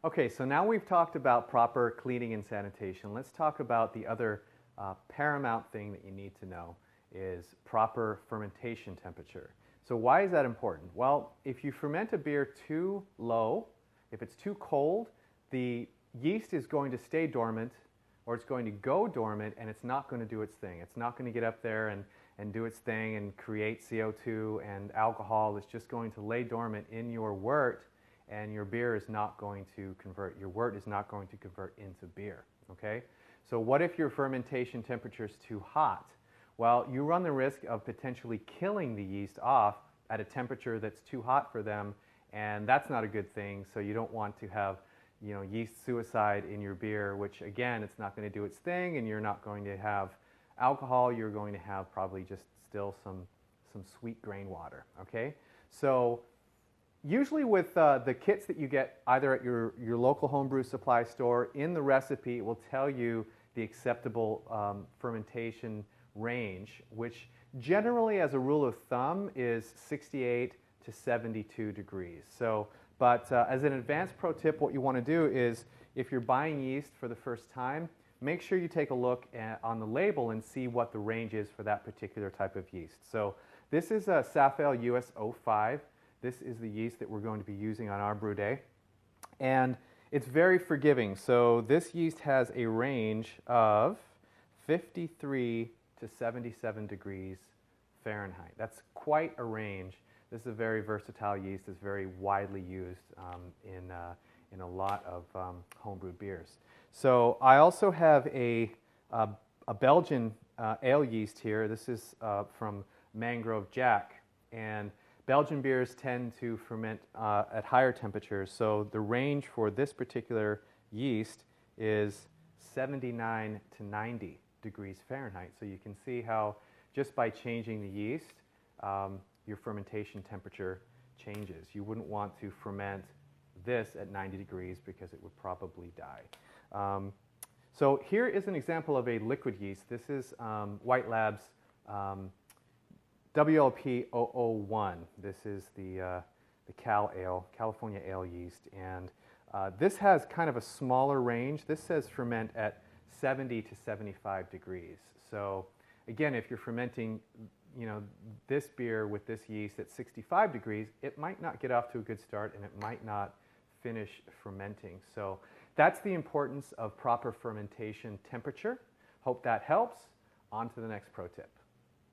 Okay, so now we've talked about proper cleaning and sanitation. Let's talk about the other paramount thing that you need to know is proper fermentation temperature. So why is that important? Well, if you ferment a beer too low, if it's too cold, the yeast is going to stay dormant, or it's going to go dormant, and it's not going to do its thing. It's not going to get up there and do its thing and create CO2 and alcohol. It's just going to lay dormant in your wort, and your beer is not going to convert. Your wort is not going to convert into beer, okay? So what if your fermentation temperature is too hot? Well, you run the risk of potentially killing the yeast off at a temperature that's too hot for them, and that's not a good thing. So you don't want to have, yeast suicide in your beer, which again, it's not going to do its thing, and you're not going to have alcohol. You're going to have probably just still some sweet grain water, okay? So usually with the kits that you get either at your local homebrew supply store, in the recipe it will tell you the acceptable fermentation range, which generally as a rule of thumb is 68 to 72 degrees. So, but as an advanced pro tip, what you want to do is if you're buying yeast for the first time, make sure you take a look on the label and see what the range is for that particular type of yeast. So this is a Safale US 05. This is the yeast that we're going to be using on our brew day. And it's very forgiving. So this yeast has a range of 53 to 77 degrees Fahrenheit. That's quite a range. This is a very versatile yeast. It's very widely used in a lot of homebrewed beers. So I also have a Belgian ale yeast here. This is from Mangrove Jack. And Belgian beers tend to ferment at higher temperatures, so the range for this particular yeast is 79 to 90 degrees Fahrenheit. So you can see how just by changing the yeast, your fermentation temperature changes. You wouldn't want to ferment this at 90 degrees because it would probably die. So here is an example of a liquid yeast. This is White Lab's WLP 001. This is the California ale yeast, and this has kind of a smaller range. This says ferment at 70 to 75 degrees. So again, if you're fermenting, this beer with this yeast at 65 degrees, it might not get off to a good start, and it might not finish fermenting. So that's the importance of proper fermentation temperature. Hope that helps. On to the next pro tip.